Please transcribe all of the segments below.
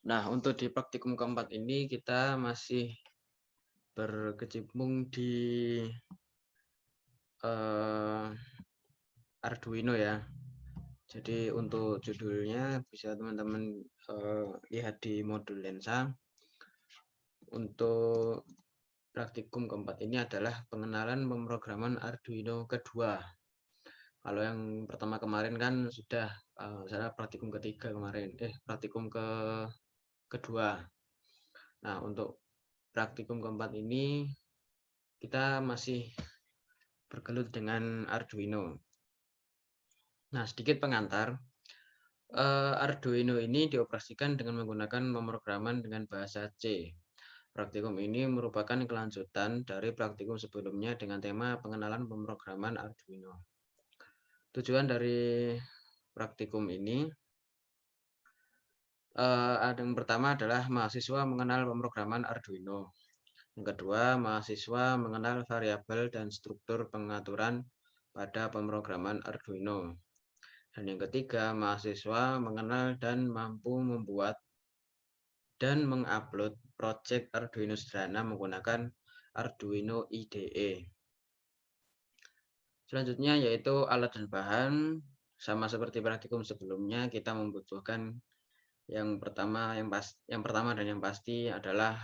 Nah, untuk di praktikum keempat ini kita masih berkecimpung di Arduino ya. Jadi untuk judulnya bisa teman-teman lihat di modul lensa. Untuk praktikum keempat ini adalah pengenalan pemrograman Arduino kedua. Kalau yang pertama kemarin kan sudah saya praktikum ketiga kemarin, praktikum kedua. Nah, untuk praktikum keempat ini kita masih bergelut dengan Arduino. Nah, sedikit pengantar. Arduino ini dioperasikan dengan menggunakan pemrograman dengan bahasa C. Praktikum ini merupakan kelanjutan dari praktikum sebelumnya dengan tema pengenalan pemrograman Arduino. Tujuan dari praktikum ini yang pertama adalah mahasiswa mengenal pemrograman Arduino. Yang kedua, mahasiswa mengenal variabel dan struktur pengaturan pada pemrograman Arduino. Dan yang ketiga, mahasiswa mengenal dan mampu membuat dan mengupload project Arduino sederhana menggunakan Arduino IDE. Selanjutnya yaitu alat dan bahan. Sama seperti praktikum sebelumnya, kita membutuhkan yang pertama dan yang pasti adalah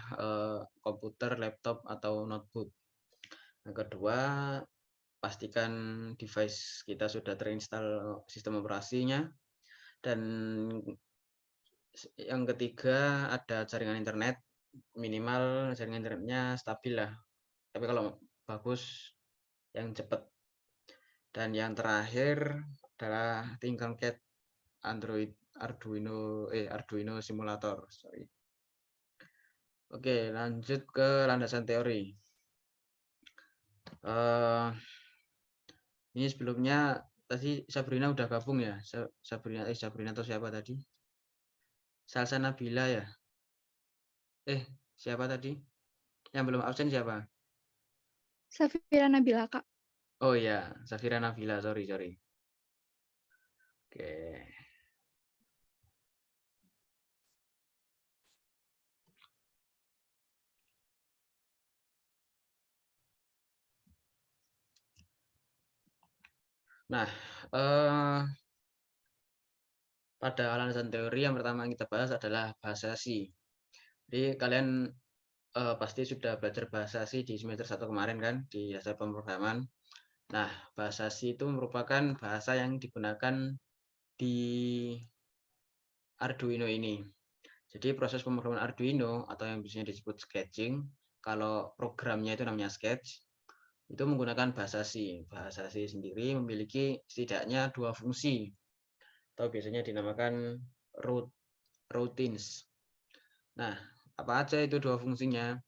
komputer, laptop atau notebook. Yang kedua, pastikan device kita sudah terinstall sistem operasinya. Dan yang ketiga ada jaringan internet, minimal jaringan internetnya stabil lah. Tapi kalau bagus yang cepat. Dan yang terakhir adalah Tinkercad Arduino simulator. Sorry. Oke, lanjut ke landasan teori. Ini sebelumnya tadi Sabrina udah gabung ya. Sabrina atau siapa tadi? Salsa Nabila ya. Siapa tadi? Yang belum absen siapa? Safira Nabila, Kak. Oh ya, Safira Nabila, sorry. Oke. Nah, pada landasan teori yang pertama yang kita bahas adalah bahasa C. Jadi kalian pasti sudah belajar bahasa C di semester 1 kemarin kan, di dasar pemrograman. Nah, bahasa C itu merupakan bahasa yang digunakan di Arduino ini. Jadi proses pemrograman Arduino atau yang biasanya disebut sketching, kalau programnya itu namanya sketch, itu menggunakan bahasa C. Bahasa C sendiri memiliki setidaknya 2 fungsi, atau biasanya dinamakan routines. Nah, apa aja itu 2 fungsinya?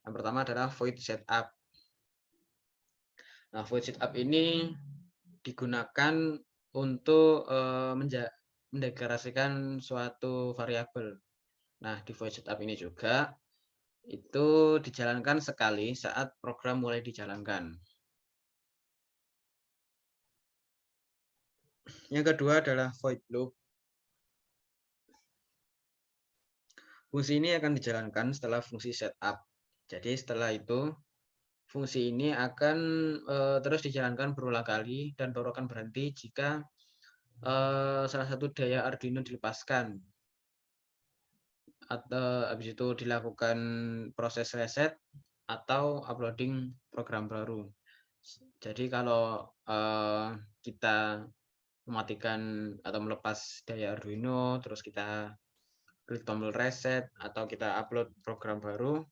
Yang pertama adalah void setup. Nah, void setup ini digunakan untuk mendeklarasikan suatu variabel. Nah, di void setup ini juga itu dijalankan sekali saat program mulai dijalankan. Yang kedua adalah void loop. Fungsi ini akan dijalankan setelah fungsi setup. Jadi setelah itu fungsi ini akan terus dijalankan berulang kali dan baru akan berhenti jika salah satu daya Arduino dilepaskan. Atau habis itu dilakukan proses reset atau uploading program baru. Jadi kalau kita mematikan atau melepas daya Arduino, terus kita klik tombol reset atau kita upload program baru,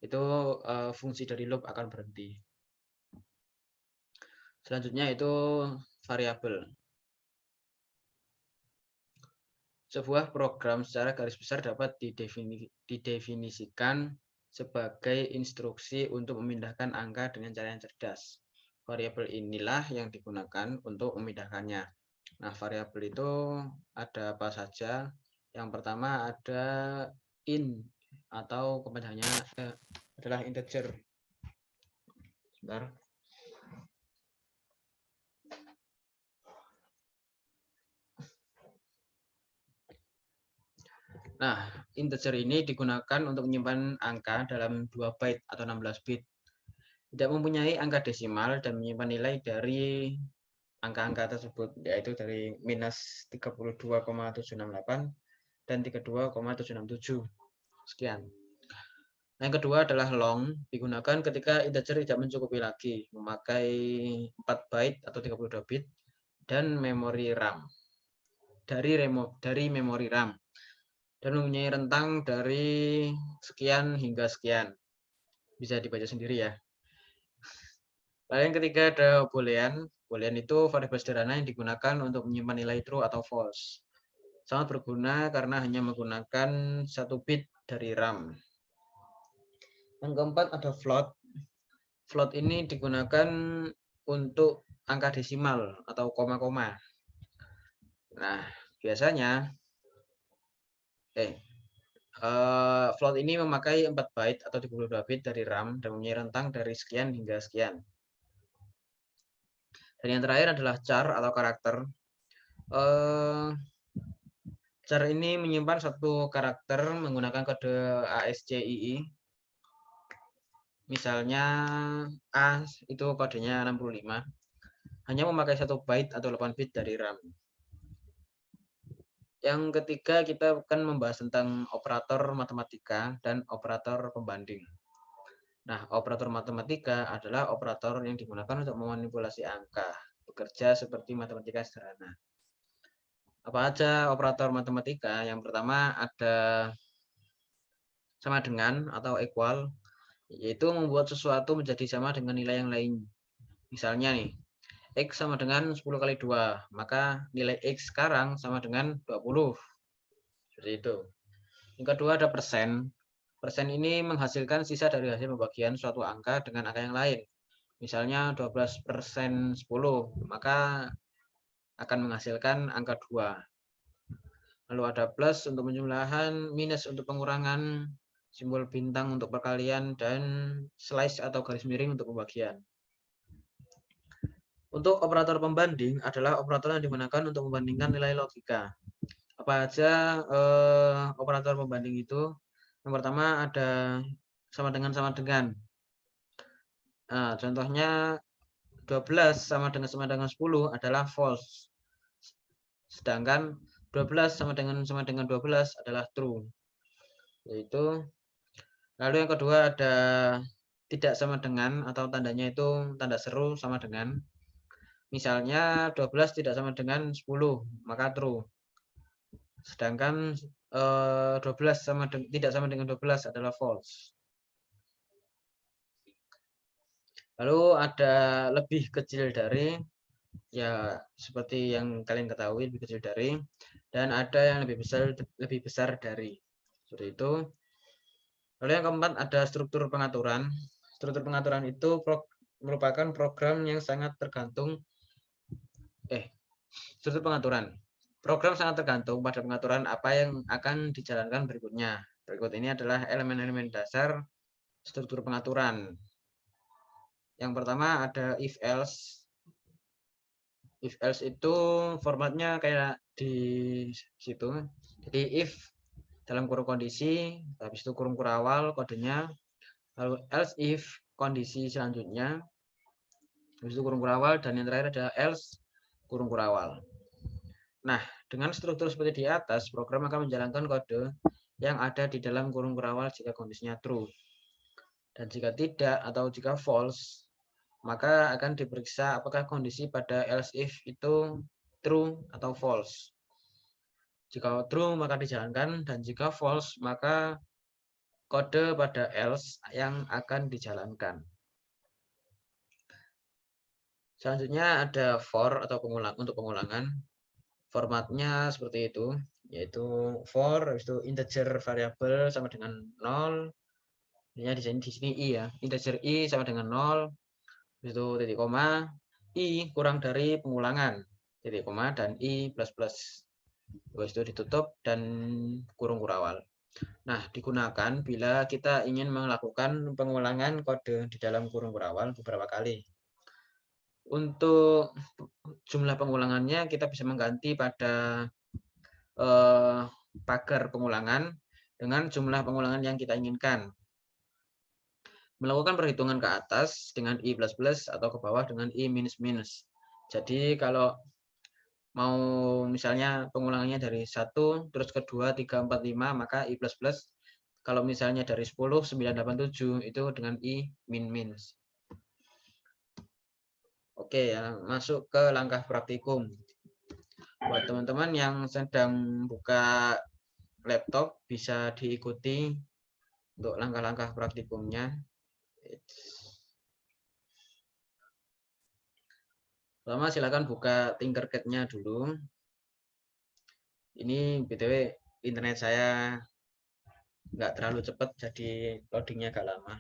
itu fungsi dari loop akan berhenti. Selanjutnya itu variabel. Sebuah program secara garis besar dapat didefinisikan sebagai instruksi untuk memindahkan angka dengan cara yang cerdas. Variabel inilah yang digunakan untuk memindahkannya. Nah, variabel itu ada apa saja? Yang pertama ada int atau kepanjangannya adalah integer. Sebentar. Nah, integer ini digunakan untuk menyimpan angka dalam 2 byte atau 16 bit. Tidak mempunyai angka desimal dan menyimpan nilai dari angka-angka tersebut, yaitu dari minus 32,768 dan 32,767. Sekian. Yang kedua adalah long, digunakan ketika integer tidak mencukupi lagi, memakai 4 byte atau 32 bit dan memori RAM. Dari memori RAM. Dan mempunyai rentang dari sekian hingga sekian. Bisa dibaca sendiri ya. Lalu yang ketiga ada boolean. Boolean itu variabel sederhana yang digunakan untuk menyimpan nilai true atau false. Sangat berguna karena hanya menggunakan 1 bit dari RAM. Yang keempat ada float. Float ini digunakan untuk angka desimal atau koma-koma. Nah, biasanya float ini memakai 4 byte atau 32 bit dari RAM dan mempunyai rentang dari sekian hingga sekian. Dan yang terakhir adalah char atau karakter. Char ini menyimpan satu karakter menggunakan kode ASCII. Misalnya A itu kodenya 65. Hanya memakai 1 byte atau 8 bit dari RAM. Yang ketiga kita akan membahas tentang operator matematika dan operator pembanding. Nah, operator matematika adalah operator yang digunakan untuk memanipulasi angka, bekerja seperti matematika sederhana. Apa aja operator matematika? Yang pertama ada sama dengan atau equal, yaitu membuat sesuatu menjadi sama dengan nilai yang lain. Misalnya nih, X sama dengan 10 kali 2, maka nilai X sekarang sama dengan 20. Seperti itu. Yang kedua ada persen. Persen ini menghasilkan sisa dari hasil pembagian suatu angka dengan angka yang lain. Misalnya 12% 10, maka akan menghasilkan angka 2. Lalu ada plus untuk penjumlahan, minus untuk pengurangan, simbol bintang untuk perkalian, dan slice atau garis miring untuk pembagian. Untuk operator pembanding adalah operator yang digunakan untuk membandingkan nilai logika. Apa aja operator pembanding itu? Yang pertama ada sama dengan sama dengan. Nah, contohnya 12 sama dengan 10 adalah false. Sedangkan 12 sama dengan 12 adalah true. Yaitu lalu yang kedua ada tidak sama dengan atau tandanya itu tanda seru sama dengan. Misalnya 12 tidak sama dengan 10, maka true. Sedangkan 12 tidak sama dengan 12 adalah false. Lalu ada lebih kecil dari, ya seperti yang kalian ketahui lebih kecil dari, dan ada yang lebih besar dari. Seperti itu. Lalu yang keempat ada struktur pengaturan. Struktur pengaturan itu merupakan program yang sangat tergantung struktur pengaturan. Program sangat tergantung pada pengaturan apa yang akan dijalankan berikutnya. Berikut ini adalah elemen-elemen dasar struktur pengaturan. Yang pertama ada if else. If else itu formatnya kayak di situ. Jadi if dalam kurung kondisi, habis itu kurung kurawal kodenya, lalu else if kondisi selanjutnya, habis itu kurung kurawal, dan yang terakhir ada else kurung kurawal. Nah, dengan struktur seperti di atas, program akan menjalankan kode yang ada di dalam kurung kurawal jika kondisinya true. Dan jika tidak atau jika false, maka akan diperiksa apakah kondisi pada else if itu true atau false. Jika true maka dijalankan, dan jika false maka kode pada else yang akan dijalankan. Selanjutnya ada for atau untuk pengulangan. Formatnya seperti itu, yaitu for, habis itu integer variabel sama dengan 0. Ini di sini i ya, integer i sama dengan 0, habis itu titik koma, i kurang dari pengulangan, titik koma, dan i plus plus. Habis itu ditutup dan kurung kurawal. Nah, digunakan bila kita ingin melakukan pengulangan kode di dalam kurung kurawal beberapa kali. Untuk jumlah pengulangannya kita bisa mengganti pada pagar pengulangan dengan jumlah pengulangan yang kita inginkan. Melakukan perhitungan ke atas dengan I++ atau ke bawah dengan I-. Jadi kalau mau misalnya pengulangannya dari 1, terus ke 2, 3, 4, 5, maka I++. Kalau misalnya dari 10, 9, 8, 7, itu dengan I-. Oke ya, masuk ke langkah praktikum. Buat teman-teman yang sedang buka laptop, bisa diikuti untuk langkah-langkah praktikumnya. Pertama silakan buka Tinkercad-nya dulu. Ini BTW internet saya nggak terlalu cepat, jadi loadingnya agak lama.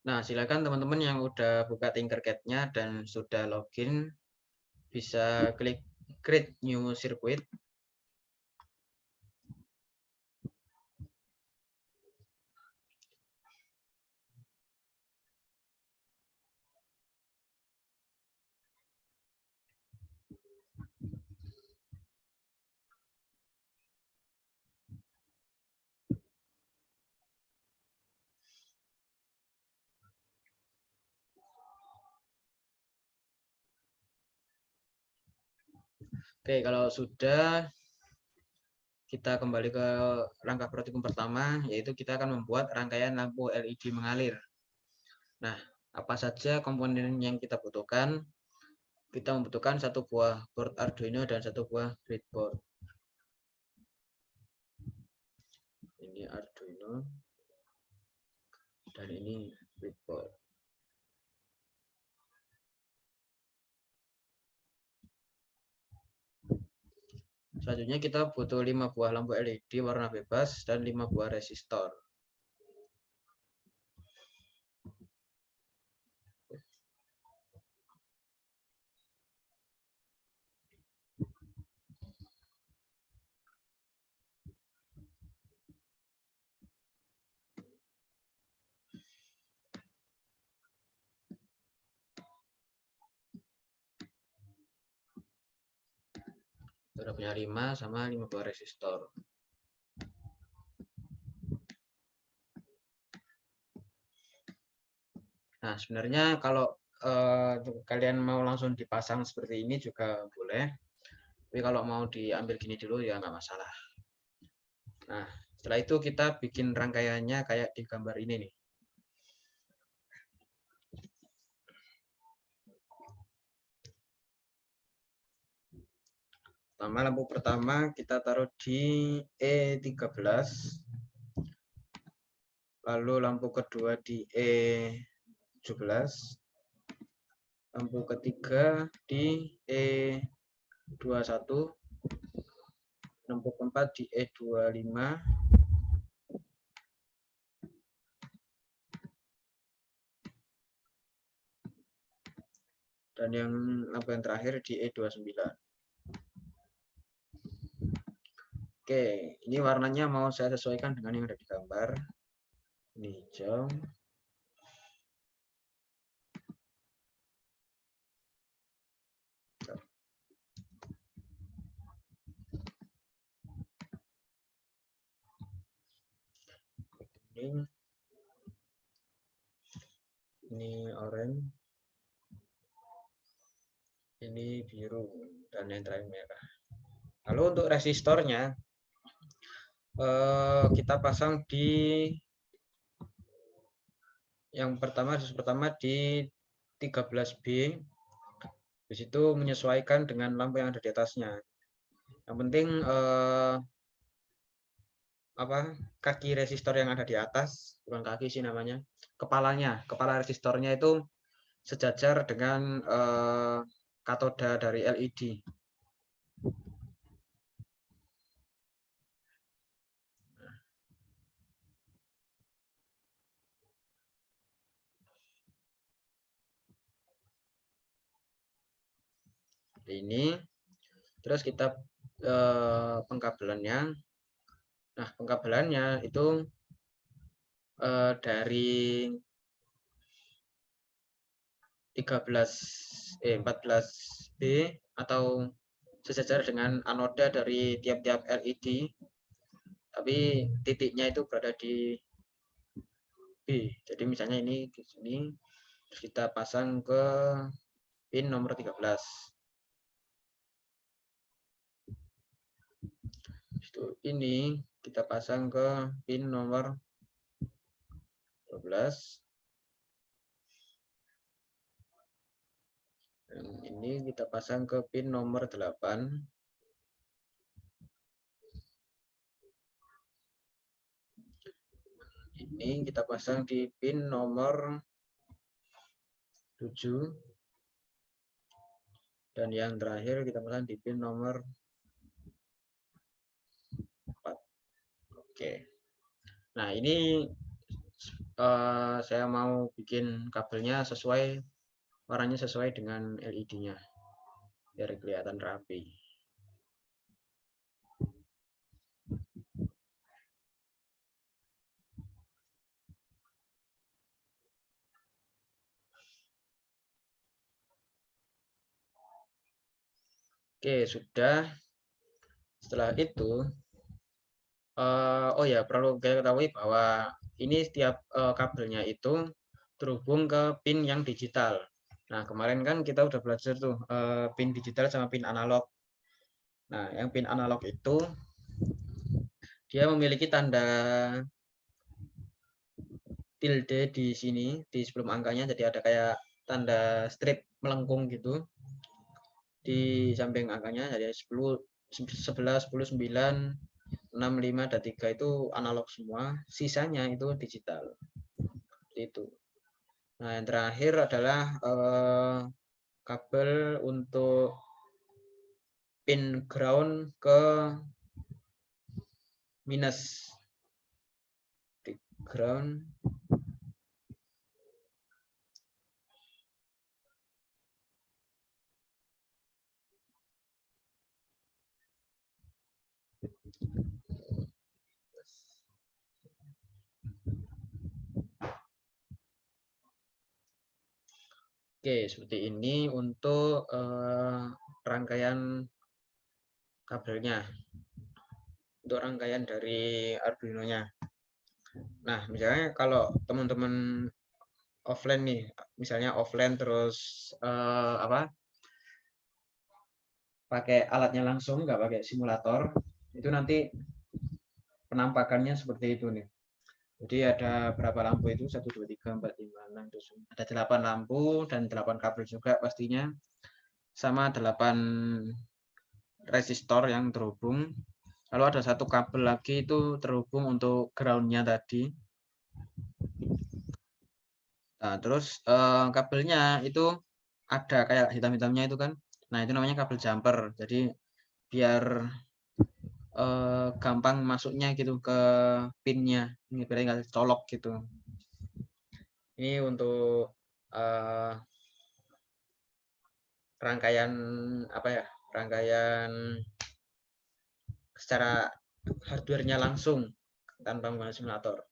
Nah, silakan teman-teman yang udah buka Tinkercad-nya dan sudah login, bisa klik Create New Circuit. Oke, kalau sudah, kita kembali ke langkah praktikum pertama, yaitu kita akan membuat rangkaian lampu LED mengalir. Nah, apa saja komponen yang kita butuhkan? Kita membutuhkan satu buah board Arduino dan satu buah breadboard. Ini Arduino dan ini breadboard. Selanjutnya kita butuh 5 buah lampu LED warna bebas dan 5 buah resistor. Kita punya 5 sama 5 buah resistor. Nah, sebenarnya kalau kalian mau langsung dipasang seperti ini juga boleh. Tapi kalau mau diambil gini dulu ya nggak masalah. Nah, setelah itu kita bikin rangkaiannya kayak di gambar ini nih. Lampu pertama kita taruh di E13. Lalu lampu kedua di E17. Lampu ketiga di E21. Lampu keempat di E25. Dan yang lampu yang terakhir di E29. Oke, ini warnanya mau saya sesuaikan dengan yang ada di gambar. Ini hijau. Ini oranye. Ini biru dan yang terakhir merah. Lalu untuk resistornya kita pasang di yang pertama di 13B. Di situ menyesuaikan dengan lampu yang ada di atasnya. Yang penting kaki resistor yang ada di atas, bukan kaki sih namanya, kepala resistornya itu sejajar dengan katoda dari LED. Ini terus kita pengkabelannya. Nah, pengkabelannya itu dari 14B atau sejajar dengan anoda dari tiap-tiap LED, tapi titiknya itu berada di B. Jadi misalnya ini di sini kita pasang ke pin nomor 13. Ini kita pasang ke pin nomor 12. Dan ini kita pasang ke pin nomor 8. Ini kita pasang di pin nomor 7. Dan yang terakhir kita pasang di pin nomor 4. Oke. Nah, ini saya mau bikin kabelnya sesuai, warnanya sesuai dengan LED-nya, biar kelihatan rapi. Oke, sudah. Setelah itu, oh ya, perlu kita ketahui bahwa ini setiap kabelnya itu terhubung ke pin yang digital. Nah, kemarin kan kita udah belajar tuh pin digital sama pin analog. Nah, yang pin analog itu dia memiliki tanda tilde di sini, di sebelum angkanya, jadi ada kayak tanda strip melengkung gitu di samping angkanya, jadi 10, 11, 10, 9, 6, 5, dan 3 itu analog semua, sisanya itu digital. Itu. Nah, yang terakhir adalah kabel untuk pin ground ke minus. Di ground Oke, seperti ini untuk rangkaian kabelnya, untuk rangkaian dari Arduino-nya. Nah, misalnya kalau teman-teman offline nih, misalnya offline terus pakai alatnya langsung, nggak pakai simulator, itu nanti penampakannya seperti itu nih. Jadi ada berapa lampu itu? 1, 2, 3, 4, 5, 6, 7. Ada 8 lampu dan 8 kabel juga pastinya. Sama 8 resistor yang terhubung. Lalu ada satu kabel lagi itu terhubung untuk ground-nya tadi. Nah, terus kabelnya itu ada kayak hitam-hitamnya itu kan. Nah, itu namanya kabel jumper. Jadi biar gampang masuknya gitu ke pinnya. Ini biar tinggal colok gitu. Ini untuk rangkaian apa ya? Rangkaian secara hardware-nya langsung tanpa menggunakan simulator.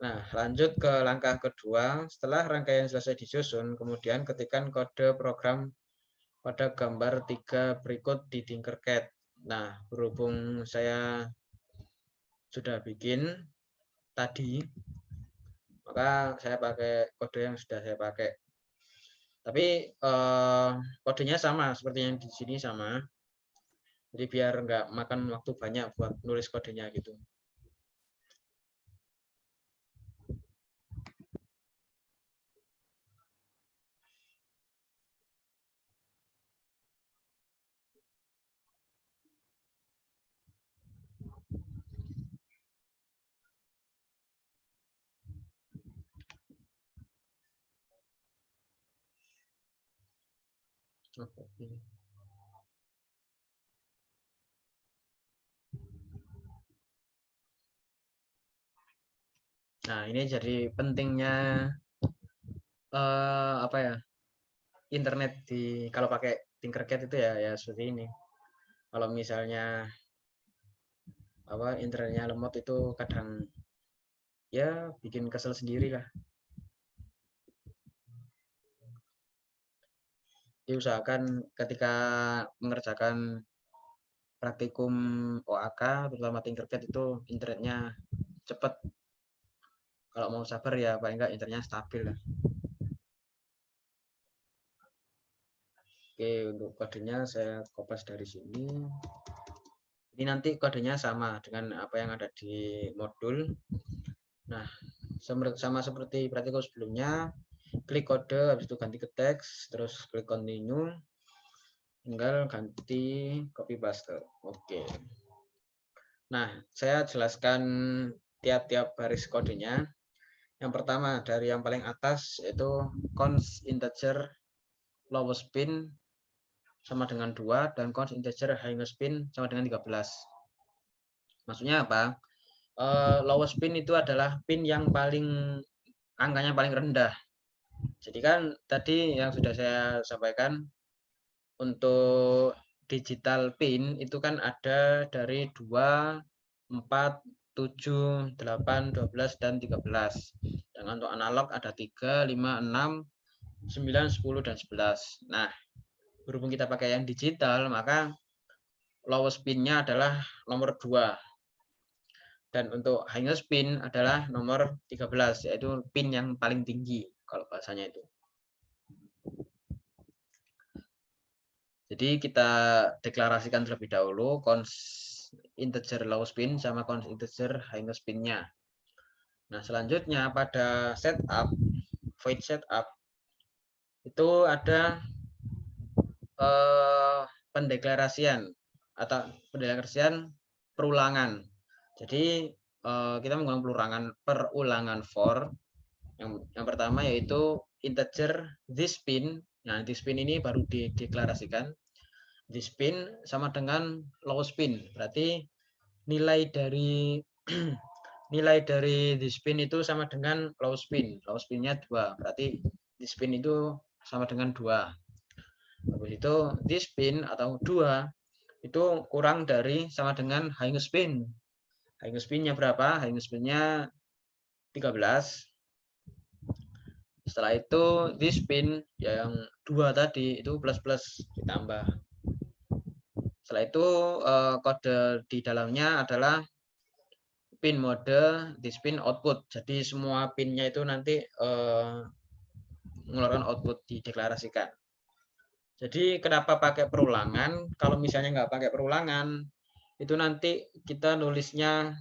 Nah, lanjut ke langkah kedua. Setelah rangkaian selesai disusun, kemudian ketikkan kode program pada gambar 3 berikut di Tinkercad. Nah, berhubung saya sudah bikin tadi, maka saya pakai kode yang sudah saya pakai. Tapi kodenya sama seperti yang di sini sama. Jadi biar nggak makan waktu banyak buat nulis kodenya gitu. Nah, ini jadi pentingnya apa ya? Internet di kalau pakai Tinkercad itu ya seperti ini. Kalau misalnya internetnya lemot itu kadang ya bikin kesel sendiri lah. Diusahakan ketika mengerjakan praktikum OAK terutama Tinkercad itu internetnya cepat. Kalau mau sabar ya paling enggak internetnya stabil lah. Oke, untuk kodenya saya kopas dari sini. Ini nanti kodenya sama dengan apa yang ada di modul. Nah, sama seperti praktikum sebelumnya, klik kode, habis itu ganti ke teks, terus klik continue, tinggal ganti copy paste. Oke. Nah, saya jelaskan tiap-tiap baris kodenya. Yang pertama dari yang paling atas yaitu const integer lowest pin sama dengan 2 dan const integer highest pin sama dengan 13. Maksudnya apa? Lowest pin itu adalah pin yang angkanya paling rendah. Jadi kan tadi yang sudah saya sampaikan untuk digital pin itu kan ada dari 2, 4, 7, 8, 12 dan 13. Dan untuk analog ada 3, 5, 6, 9, 10 dan 11. Nah, berhubung kita pakai yang digital, maka lowest pin-nya adalah nomor 2. Dan untuk highest pin adalah nomor 13, yaitu pin yang paling tinggi kalau bahasanya itu. Jadi kita deklarasikan terlebih dahulu const integer lowest pin sama const integer highest pin-nya. Nah, selanjutnya pada setup, void setup, itu ada pendeklarasian atau pendeklarasian perulangan. Jadi kita menggunakan perulangan for. Yang pertama yaitu integer this pin. Nah, this pin ini baru dideklarasikan. This pin sama dengan lowest pin. Berarti nilai dari this pin itu sama dengan lowest pin. Lowest pinnya 2. Berarti this pin itu sama dengan 2. Habis itu this pin atau 2 itu kurang dari sama dengan highest pin. Highest pin-nya berapa? Highest pin-nya 13. Setelah itu this pin yang 2 tadi itu plus ditambah. Setelah itu kode di dalamnya adalah pin mode this pin output. Jadi semua pinnya itu nanti mengeluarkan output dideklarasikan. Jadi kenapa pakai perulangan? Kalau misalnya nggak pakai perulangan, itu nanti kita nulisnya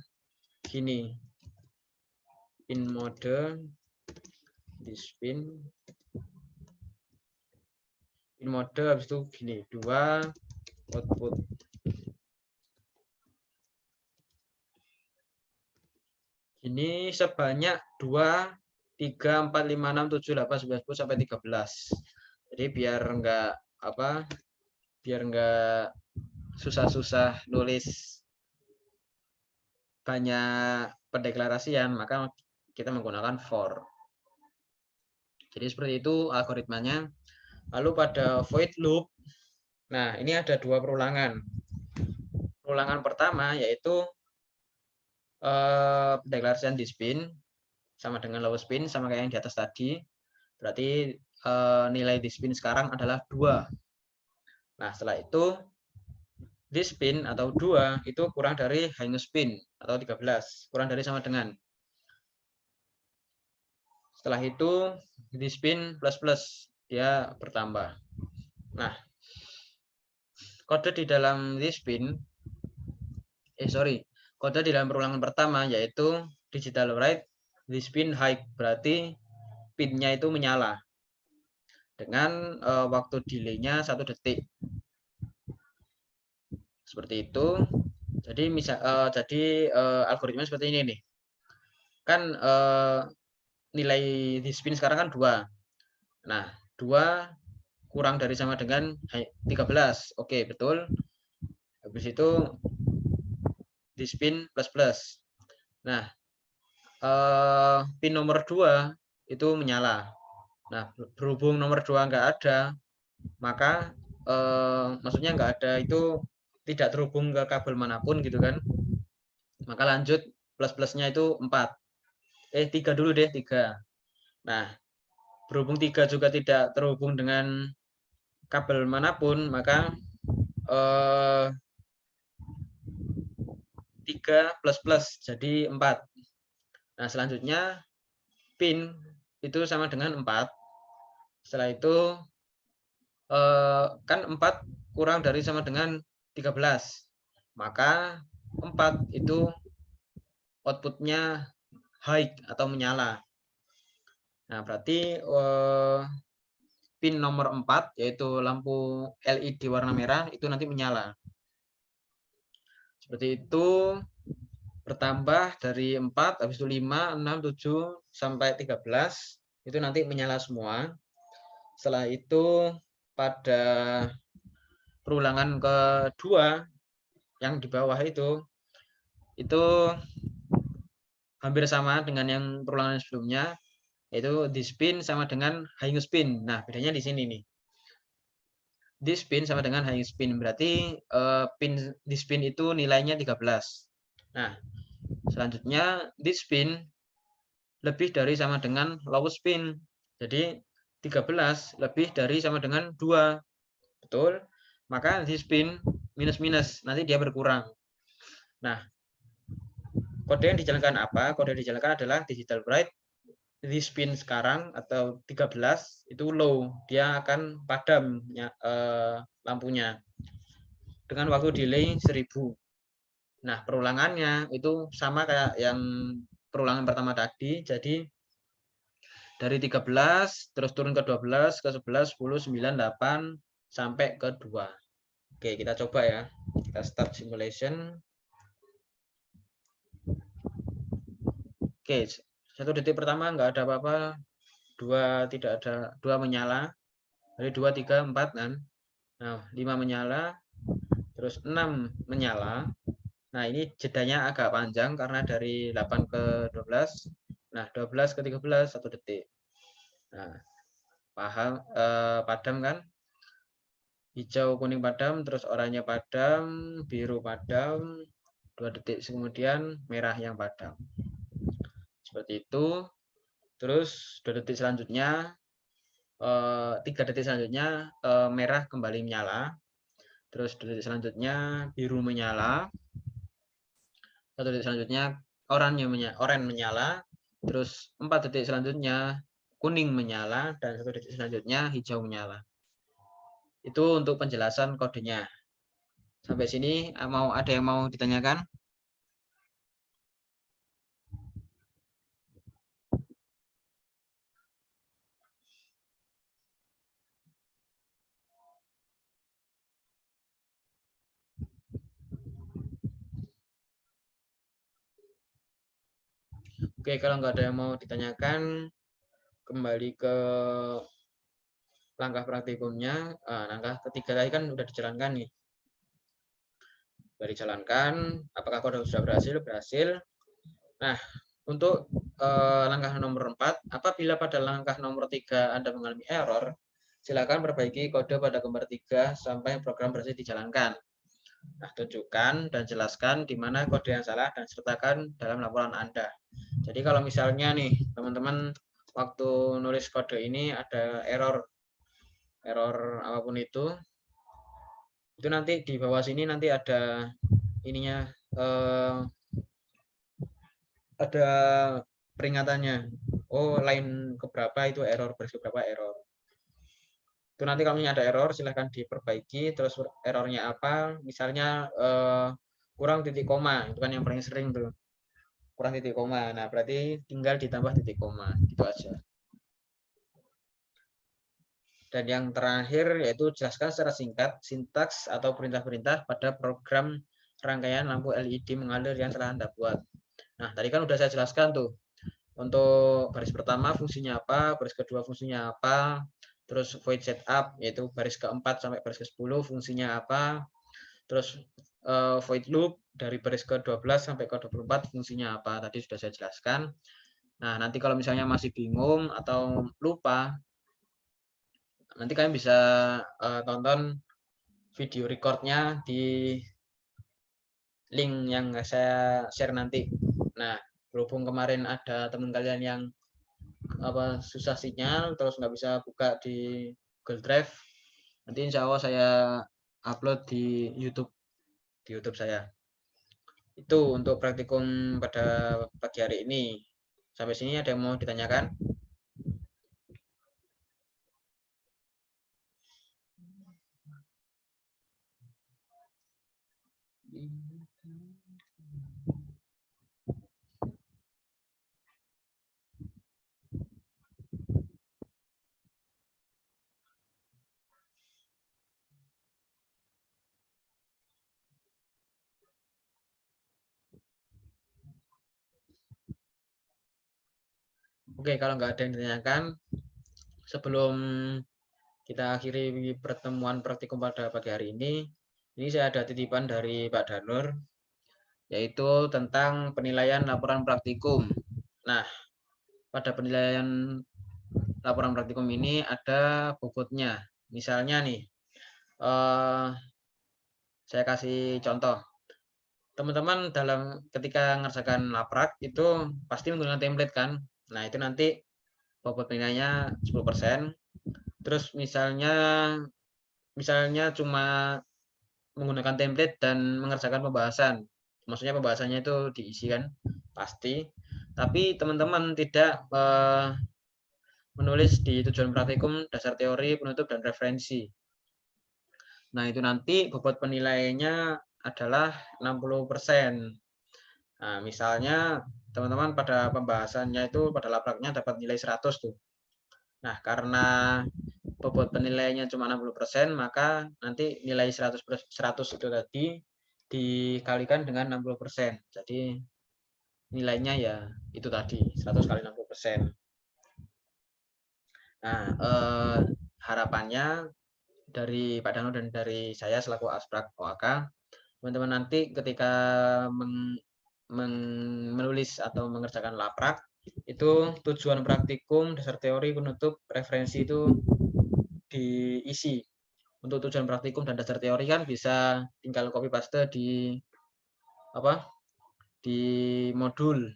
gini. Pin mode this pin mode habis itu gini 2 output. Ini sebanyak 2, 3, 4, 5, 6, 7, 8, 9, 10 sampai 13. Jadi biar enggak susah-susah nulis banyak pendeklarasian, maka kita menggunakan for. Jadi seperti itu algoritmanya. Lalu pada void loop, nah ini ada 2 perulangan. Perulangan pertama yaitu pendeklarasian this pin sama dengan lowest pin sama kayak yang di atas tadi. Berarti nilai this pin sekarang adalah 2. Nah, setelah itu this pin atau 2 itu kurang dari highest pin atau 13, kurang dari sama dengan. Setelah itu this pin plus dia bertambah. Nah, kode di dalam this pin kode di dalam perulangan pertama yaitu digital write this pin high, berarti pinnya itu menyala dengan waktu delay-nya 1 detik. Seperti itu. Jadi algoritma seperti ini nih. Kan nilai this pin sekarang kan 2. Nah, 2 kurang dari sama dengan 13. Oke, betul. Habis itu this pin plus. Nah, pin nomor 2 itu menyala. Nah, berhubung nomor 2 nggak ada, maka maksudnya nggak ada itu tidak terhubung ke kabel manapun gitu kan, maka lanjut plus-plusnya itu 4. 3 dulu deh, 3. Nah, berhubung 3 juga tidak terhubung dengan kabel manapun, maka 3 plus jadi 4. Nah, selanjutnya pin itu sama dengan 4. Setelah itu kan 4 kurang dari sama dengan 13. Maka 4 itu outputnya high atau menyala. Nah, berarti pin nomor 4 yaitu lampu LED warna merah itu nanti menyala. Seperti itu, bertambah dari 4, habis itu 5, 6, 7, sampai 13, itu nanti menyala semua. Setelah itu pada perulangan kedua yang di bawah itu hampir sama dengan yang perulangan sebelumnya, yaitu this pin sama dengan high spin. Nah, bedanya di sini nih. This pin sama dengan high spin, berarti this pin itu nilainya 13. Nah, selanjutnya this pin lebih dari sama dengan low spin. Jadi 13 lebih dari sama dengan 2. Betul? Maka this pin minus-minus, nanti dia berkurang. Nah, kode yang dijalankan apa? Kode yang dijalankan adalah digital bright. This pin sekarang atau 13 itu low, dia akan padam lampunya dengan waktu delay 1000. Nah, perulangannya itu sama kayak yang perulangan pertama tadi. Jadi dari 13 terus turun ke 12, ke 11, 10, 9, 8 sampai ke 2. Oke, kita coba ya. Kita start simulation. Oke, 1 detik pertama nggak ada apa-apa. 2 tidak ada, 2 menyala. Dari 2, 3, 4 kan. Nah, 5 menyala. Terus 6 menyala. Nah, ini jedanya agak panjang karena dari 8 ke 12. Nah, 12 ke 13 1 detik. Nah, padam kan? Hijau, kuning padam, terus oranye padam, biru padam, 2 detik kemudian merah yang padam. Seperti itu. Terus 2 detik selanjutnya, 3 detik selanjutnya merah kembali menyala. Terus 2 detik selanjutnya biru menyala. 1 detik selanjutnya oranye menyala. Terus 4 detik selanjutnya kuning menyala dan 1 detik selanjutnya hijau menyala. Itu untuk penjelasan kodenya. Sampai sini ada yang mau ditanyakan? Oke, kalau nggak ada yang mau ditanyakan, kembali ke langkah praktikumnya. Langkah ketiga tadi kan udah dijalankan nih. Sudah dijalankan, apakah kode sudah berhasil? Berhasil. Nah, untuk langkah nomor 4, apabila pada langkah nomor 3 Anda mengalami error, silakan perbaiki kode pada gambar 3 sampai program berhasil dijalankan. Nah, tunjukkan dan jelaskan di mana kode yang salah dan sertakan dalam laporan Anda. Jadi kalau misalnya nih, teman-teman waktu nulis kode ini ada error apapun itu nanti di bawah sini nanti ada ininya, ada peringatannya. Oh, line keberapa itu error, baris keberapa error. Itu nanti kalau ada error silahkan diperbaiki. Terus errornya apa? Misalnya kurang titik koma, itu kan yang paling sering tuh. Kurang titik koma. Nah, berarti tinggal ditambah titik koma, gitu aja. Dan yang terakhir yaitu jelaskan secara singkat sintaks atau perintah-perintah pada program rangkaian lampu LED mengalir yang telah Anda buat. Nah, tadi kan udah saya jelaskan tuh. Untuk baris pertama fungsinya apa, baris kedua fungsinya apa, terus void setup yaitu baris keempat sampai baris ke-10 fungsinya apa, terus void loop dari baris ke-12 sampai ke-24 fungsinya apa, tadi sudah saya jelaskan. Nah, nanti kalau misalnya masih bingung atau lupa, nanti kalian bisa tonton video recordnya di link yang saya share nanti. Nah, berhubung kemarin ada teman kalian yang susah sinyal, terus nggak bisa buka di Google Drive, nanti insya Allah saya upload di YouTube saya. Itu untuk praktikum pada pagi hari ini. Sampai sini ada yang mau ditanyakan? Oke, kalau nggak ada yang ditanyakan, sebelum kita akhiri pertemuan praktikum pada pagi hari ini saya ada titipan dari Pak Danur, yaitu tentang penilaian laporan praktikum. Nah, pada penilaian laporan praktikum ini ada bobotnya. Misalnya nih, saya kasih contoh. Teman-teman ketika mengerjakan laprak itu pasti menggunakan template kan. Nah, itu nanti bobot nilainya 10%. Terus misalnya cuma menggunakan template dan mengerjakan pembahasan. Maksudnya pembahasannya itu diisi kan pasti. Tapi teman-teman tidak menulis di tujuan praktikum dasar teori, penutup, dan referensi. Nah, itu nanti bobot penilaiannya adalah 60%. Nah, misalnya teman-teman pada pembahasannya itu pada lapraknya dapat nilai 100 tuh. Nah, karena bobot penilaiannya cuma 60%, maka nanti nilai 100 itu tadi dikalikan dengan 60%. Jadi nilainya ya itu tadi 100 kali 60%. Nah, harapannya dari Pak Dano dan dari saya selaku Asprak OAK, teman-teman nanti ketika menulis atau mengerjakan laprak, itu tujuan praktikum, dasar teori, penutup, referensi itu diisi. Untuk tujuan praktikum dan dasar teori kan bisa tinggal copy paste di modul.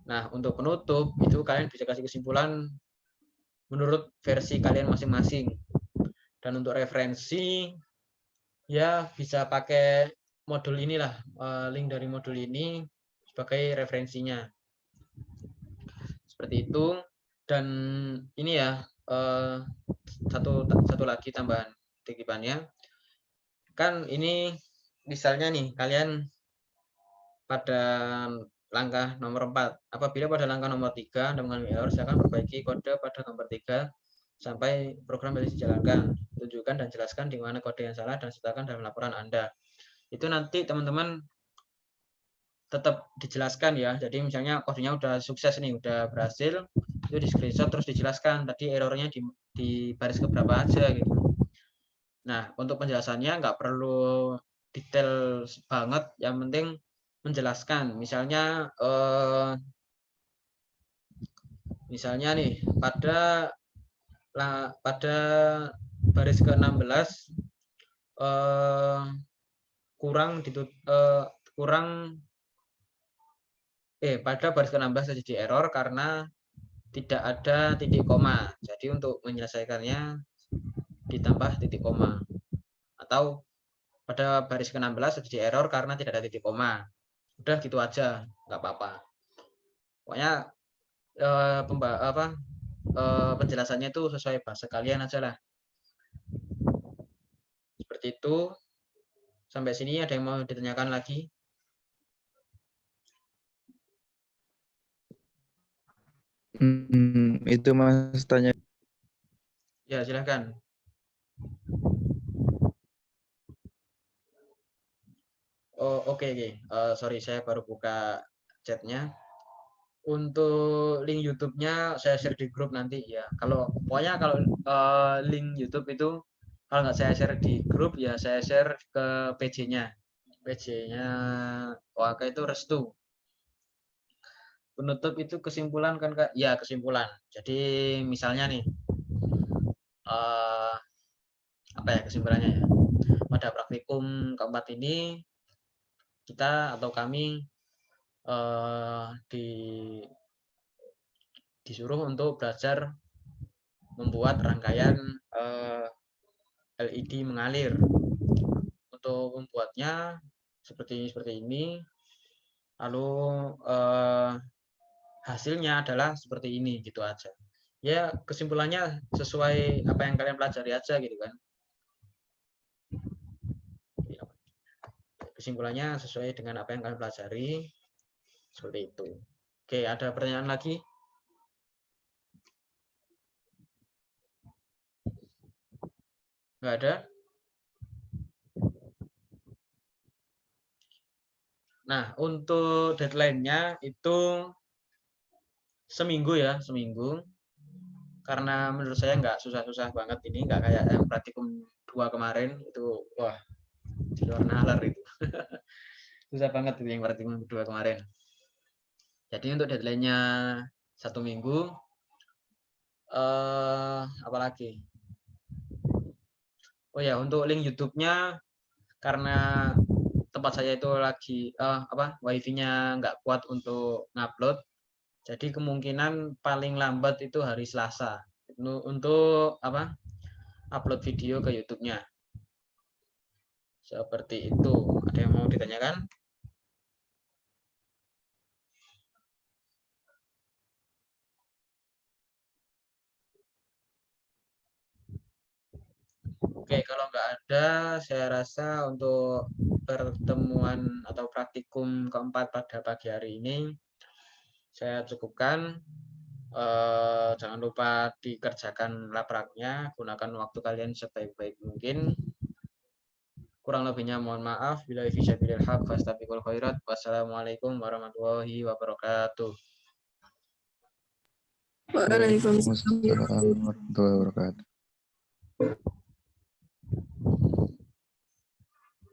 Nah, untuk penutup itu kalian bisa kasih kesimpulan menurut versi kalian masing-masing. Dan untuk referensi ya bisa pakai modul inilah, link dari modul ini sebagai referensinya. Seperti itu. Dan ini ya satu lagi tambahan titipannya. Kan ini misalnya nih kalian pada langkah nomor 4. Apabila pada langkah nomor 3 Anda mengalami error, silakan perbaiki kode pada nomor 3 sampai program bisa dijalankan. Tunjukkan dan jelaskan di mana kode yang salah dan sertakan dalam laporan Anda. Itu nanti teman-teman tetap dijelaskan ya. Jadi misalnya kodenya udah sukses nih, udah berhasil, itu di screenshot terus dijelaskan tadi errornya di baris keberapa aja gitu. Nah, untuk penjelasannya nggak perlu detail banget, yang penting menjelaskan. Misalnya nih pada baris ke-16 pada baris ke-16 terjadi error karena tidak ada titik koma. Jadi untuk menyelesaikannya ditambah titik koma. Atau pada baris ke-16 terjadi error karena tidak ada titik koma. Udah gitu aja, nggak apa-apa. Pokoknya penjelasannya itu sesuai bahasa kalian aja lah. Seperti itu. Sampai sini ada yang mau ditanyakan lagi? Itu Mas tanya. Ya, silakan. Oh, oke. Sorry, saya baru buka chatnya. Untuk link YouTube-nya saya share di grup nanti ya. Pokoknya kalau link YouTube itu kalau nggak saya share di grup ya saya share ke PJ-nya. PJ-nya OAK itu Restu. Penutup itu kesimpulan kan Kak? Ya, kesimpulan. Jadi misalnya nih apa ya kesimpulannya ya? Pada praktikum keempat ini kita atau kami disuruh untuk belajar membuat rangkaian LED mengalir. Untuk membuatnya seperti ini, lalu hasilnya adalah seperti ini, gitu aja. Ya, kesimpulannya sesuai apa yang kalian pelajari aja gitu kan. Kesimpulannya sesuai dengan apa yang kalian pelajari, seperti itu. Oke, ada pertanyaan lagi? Nggak ada? Nah, untuk deadline-nya itu seminggu ya, seminggu. Karena menurut saya nggak susah-susah banget ini, nggak kayak yang praktikum 2 kemarin, itu wah, di luar nalar itu. Susah banget itu yang praktikum 2 kemarin. Jadi untuk deadline-nya 1 minggu, apalagi? Oh ya, untuk link YouTube-nya, karena tempat saya itu lagi wifi-nya nggak kuat untuk ngupload, jadi kemungkinan paling lambat itu hari Selasa untuk upload video ke YouTube-nya. Seperti itu. Ada yang mau ditanyakan? Oke, kalau nggak ada, saya rasa untuk pertemuan atau praktikum keempat pada pagi hari ini saya cukupkan. Jangan lupa dikerjakan lapraknya, gunakan waktu kalian sebaik-baik mungkin. Kurang lebihnya mohon maaf. Bila fisabilil haq fastabiqul khairat. Wassalamualaikum warahmatullahi wabarakatuh. Waalaikumsalam warahmatullahi wabarakatuh.